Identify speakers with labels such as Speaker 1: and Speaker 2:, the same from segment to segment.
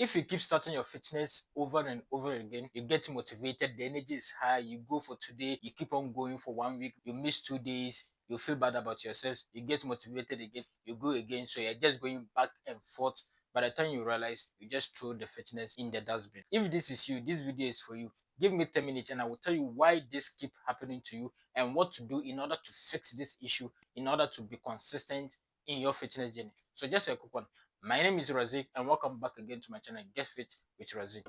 Speaker 1: If you keep starting your fitness over and over again, you get motivated, the energy is high, you go for today, you keep on going for 1 week, you miss 2 days, you feel bad about yourself, you get motivated again, you go again. So you're just going back and forth. By the time you realize, you just throw the fitness in the dustbin. If this is you, this video is for you. Give me 10 minutes and I will tell you why this keep happening to you and what to do in order to fix this issue, in order to be consistent in your fitness journey. So just a quick one. My name is Raziik and welcome back again to my channel Get Fit with Raziik.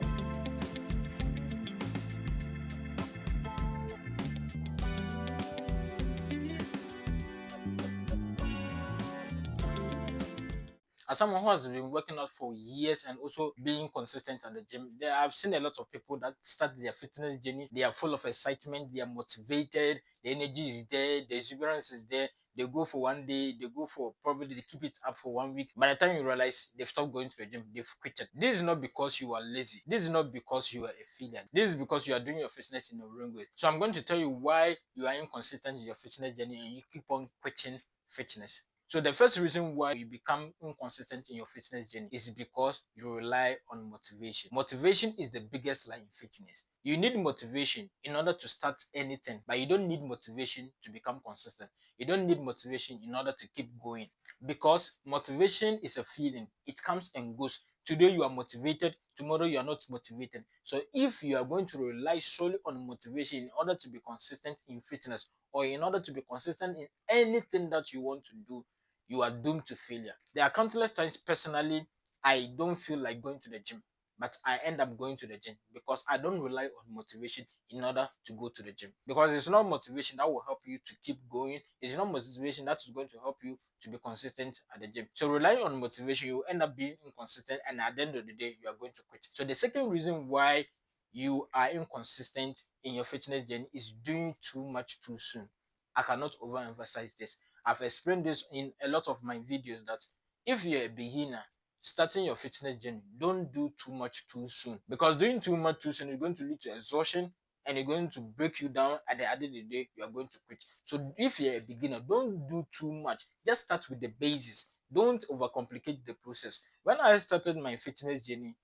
Speaker 1: As someone who has been working out for years and also being consistent at the gym, I've seen a lot of people that start their fitness journey. They are full of excitement, they are motivated, the energy is there, the exuberance is there. They go for 1 day, they go for probably they keep it up for 1 week. By the time you realize they've stopped going to the gym, they've quitted. This is not because you are lazy. This is not because you are a failure. This is because you are doing your fitness in the wrong way. So I'm going to tell you why you are inconsistent in your fitness journey and you keep on quitting fitness. So the first reason why you become inconsistent in your fitness journey is because you rely on motivation. Motivation is the biggest lie in fitness. You need motivation in order to start anything, but you don't need motivation to become consistent. You don't need motivation in order to keep going because motivation is a feeling. It comes and goes. Today you are motivated, tomorrow you are not motivated. So if you are going to rely solely on motivation in order to be consistent in fitness or in order to be consistent in anything that you want to do, you are doomed to failure. There are countless times personally I don't feel like going to the gym, but I end up going to the gym because I don't rely on motivation in order to go to the gym. Because it's not motivation that will help you to keep going. It's not motivation that is going to help you to be consistent at the gym. So relying on motivation, you end up being inconsistent, and at the end of the day, you are going to quit. So the second reason why you are inconsistent in your fitness journey is doing too much too soon. I cannot overemphasize this. I've explained this in a lot of my videos that if you're a beginner starting your fitness journey, don't do too much too soon because doing too much too soon is going to lead to exhaustion and it's going to break you down. At the end of the day, you are going to quit. So if you're a beginner, don't do too much. Just start with the basis. Don't overcomplicate the process. When I started my fitness journey,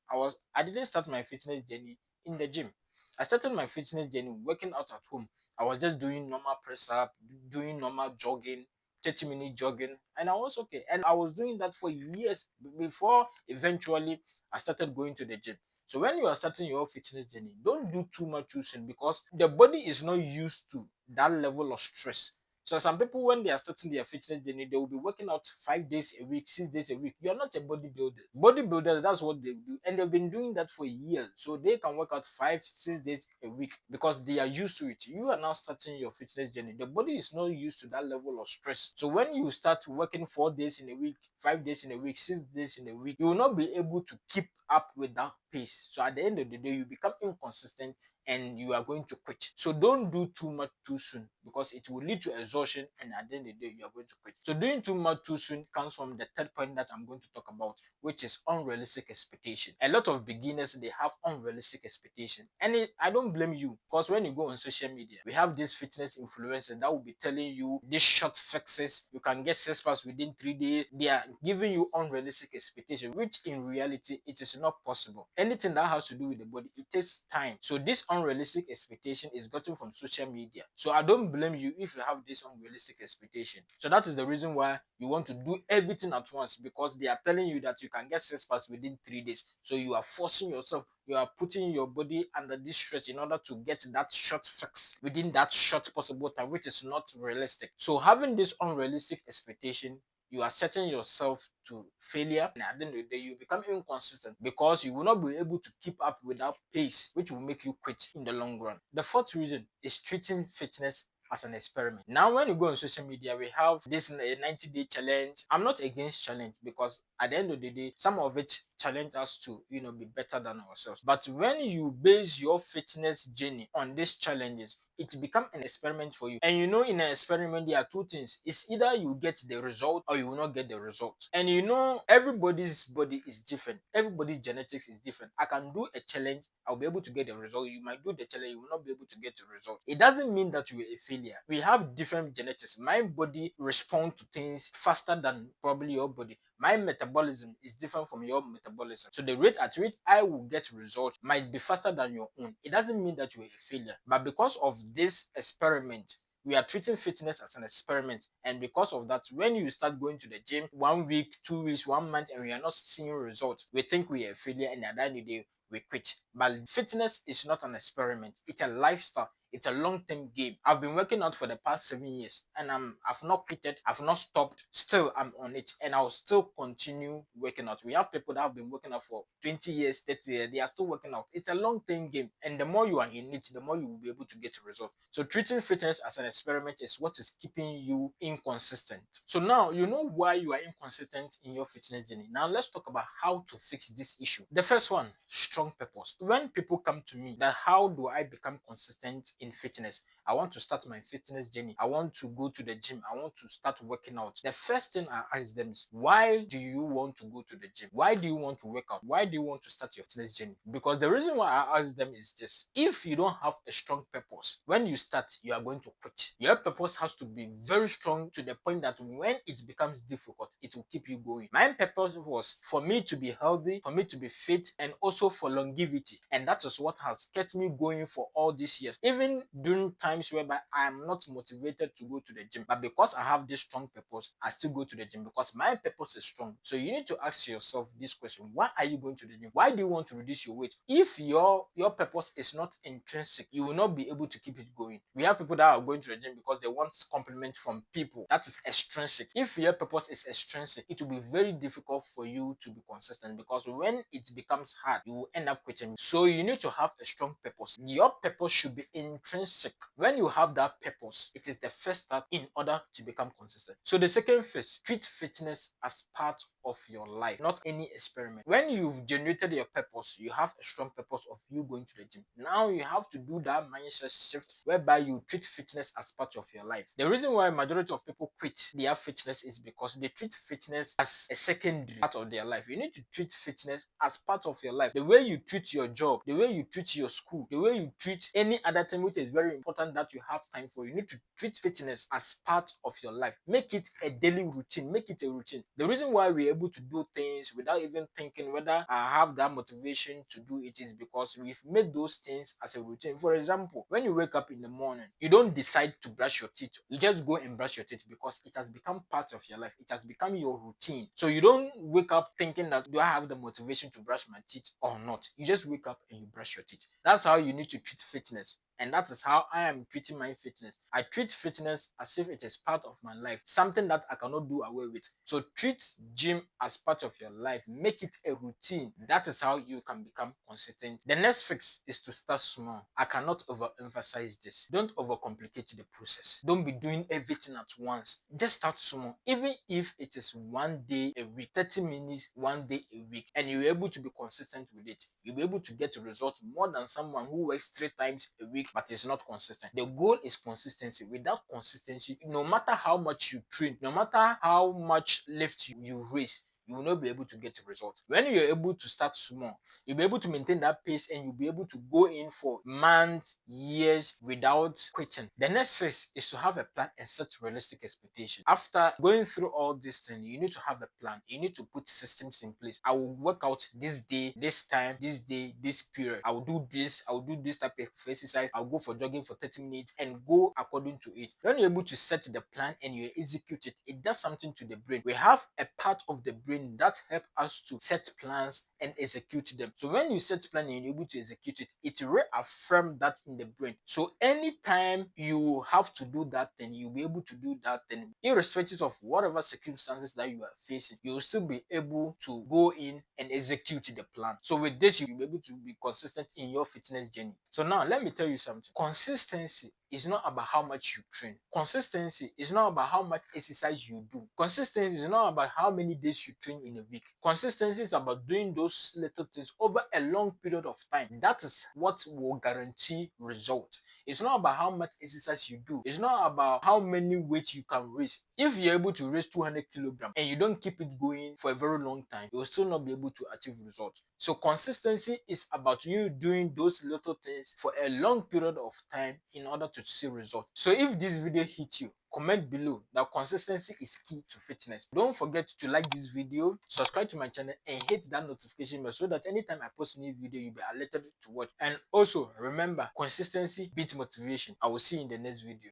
Speaker 1: I didn't start my fitness journey in the gym. I started my fitness journey working out at home. I was just doing normal press up, doing normal jogging, 30-minute jogging, and I was okay. And I was doing that for years before eventually I started going to the gym. So when you are starting your fitness journey, don't do too much too soon because the body is not used to that level of stress. So some people, when they are starting their fitness journey, they will be working out 5 days a week, 6 days a week. You are not a bodybuilder. Bodybuilders, that's what they do, and they've been doing that for years. So they can work out 5, 6 days a week because they are used to it. You are now starting your fitness journey. The body is not used to that level of stress. So when you start working 4 days in a week, 5 days in a week, 6 days in a week, you will not be able to keep up with that pace. So at the end of the day, you become inconsistent and you are going to quit. So don't do too much too soon because it will lead to exhaustion and at the end of the day you are going to quit. So doing too much too soon comes from the third point that I'm going to talk about, which is unrealistic expectation. A lot of beginners, they have unrealistic expectation, and I don't blame you because when you go on social media, we have this fitness influencer that will be telling you these short fixes. You can get 6 packs within 3 days. They are giving you unrealistic expectation, which in reality it is not possible. Anything that has to do with the body, it takes time. So this unrealistic expectation is gotten from social media. So I don't blame you if you have this unrealistic expectation. So that is the reason why you want to do everything at once because they are telling you that you can get 6 packs within 3 days. So you are forcing yourself, you are putting your body under this stress in order to get that short fix within that short possible time, which is not realistic. So having this unrealistic expectation, you are setting yourself to failure, and at the end of the day you become inconsistent because you will not be able to keep up with that pace, which will make you quit in the long run. The fourth reason is treating fitness as an experiment. Now when you go on social media, we have this 90-day challenge. I'm not against challenge because at the end of the day some of it challenge us to be better than ourselves. But when you base your fitness journey on these challenges, it becomes an experiment for you. And in an experiment there are two things. It's either you get the result or you will not get the result. And everybody's body is different, everybody's genetics is different. I can do a challenge, I'll be able to get the result. You might do the challenge, you will not be able to get the result. It doesn't mean that you are a failure. We have different genetics. My body responds to things faster than probably your body. My metabolism is different from your metabolism. So the rate at which I will get results might be faster than your own. It doesn't mean that you are a failure. But because of this experiment, we are treating fitness as an experiment. And because of that, when you start going to the gym 1 week, 2 weeks, 1 month, and we are not seeing results, we think we are a failure, and at the end of the day, we quit. But fitness is not an experiment, it's a lifestyle. It's a long-term game. I've been working out for the past 7 years, and I've not quitted, I've not stopped. Still, I'm on it, and I'll still continue working out. We have people that have been working out for 20 years, 30 years. They are still working out. It's a long-term game, and the more you are in it, the more you will be able to get a result. So treating fitness as an experiment is what is keeping you inconsistent. So now you know why you are inconsistent in your fitness journey. Now let's talk about how to fix this issue. The first one, strong purpose. When people come to me that how do I become consistent in fitness? I want to start my fitness journey. I want to go to the gym. I want to start working out. The first thing I ask them is, why do you want to go to the gym? Why do you want to work out? Why do you want to start your fitness journey? Because the reason why I ask them is this: if you don't have a strong purpose, when you start, you are going to quit. Your purpose has to be very strong to the point that when it becomes difficult, it will keep you going. My purpose was for me to be healthy, for me to be fit, and also for longevity. And that is what has kept me going for all these years. Even during times whereby I am not motivated to go to the gym, but because I have this strong purpose, I still go to the gym because my purpose is strong. So you need to ask yourself this question: why are you going to the gym? Why do you want to reduce your weight? If your purpose is not intrinsic, you will not be able to keep it going. We have people that are going to the gym because they want compliment from people. That is extrinsic. If your purpose is extrinsic, it will be very difficult for you to be consistent, because when it becomes hard, you will end up quitting. So you need to have a strong purpose. Your purpose should be intrinsic. When you have that purpose, it is the first step in order to become consistent. So the second phase, treat fitness as part of your life, not any experiment. When you've generated your purpose, you have a strong purpose of you going to the gym. Now you have to do that mindset shift whereby you treat fitness as part of your life. The reason why majority of people quit their fitness is because they treat fitness as a secondary part of their life. You need to treat fitness as part of your life. The way you treat your job, the way you treat your school, the way you treat any other thing which is very important that you have time for, you need to treat fitness as part of your life. Make it a daily routine. Make it a routine. The reason why we're able to do things without even thinking whether I have that motivation to do it is because we've made those things as a routine. For example, when you wake up in the morning, you don't decide to brush your teeth. You just go and brush your teeth because it has become part of your life. It has become your routine. So you don't wake up thinking that, do I have the motivation to brush my teeth or not? You just wake up and you brush your teeth. That's how you need to treat fitness. And that is how I am treating my fitness. I treat fitness as if it is part of my life, something that I cannot do away with. So treat gym as part of your life. Make it a routine. That is how you can become consistent. The next fix is to start small. I cannot overemphasize this. Don't overcomplicate the process. Don't be doing everything at once. Just start small. Even if it is 1 day a week, 30 minutes, 1 day a week, and you're able to be consistent with it, you'll be able to get a result more than someone who works 3 times a week but is not consistent. The goal is consistency. Without consistency, no matter how much you train, no matter how much lift you raise, you will not be able to get a result. When you're able to start small, you'll be able to maintain that pace and you'll be able to go in for months, years without quitting. The next phase is to have a plan and set realistic expectations. After going through all this thing, you need to have a plan. You need to put systems in place. I will work out this day, this time, this day, this period. I will do this. I will do this type of exercise. I'll go for jogging for 30 minutes and go according to it. When you're able to set the plan and you execute it, it does something to the brain. We have a part of the brain that helps us to set plans and execute them. So when you set plan and you're able to execute it, it reaffirms that in the brain. So anytime you have to do that thing, you'll be able to do that thing, irrespective of whatever circumstances that you are facing. You'll still be able to go in and execute the plan. So with this, you'll be able to be consistent in your fitness journey. So now let me tell you something. Consistency is not about how much you train. Consistency is not about how much exercise you do. Consistency is not about how many days you train in a week. Consistency is about doing those little things over a long period of time. That is what will guarantee result. It's not about how much exercise you do. It's not about how many weights you can raise. If you're able to raise 200 kilograms and you don't keep it going for a very long time, you will still not be able to achieve results. So consistency is about you doing those little things for a long period of time in order to see results. So if this video hits you, comment below that consistency is key to fitness. Don't forget to like this video, subscribe to my channel, and hit that notification bell so that anytime I post a new video, you'll be alerted to watch. And also remember, consistency beats motivation. I will see you in the next video.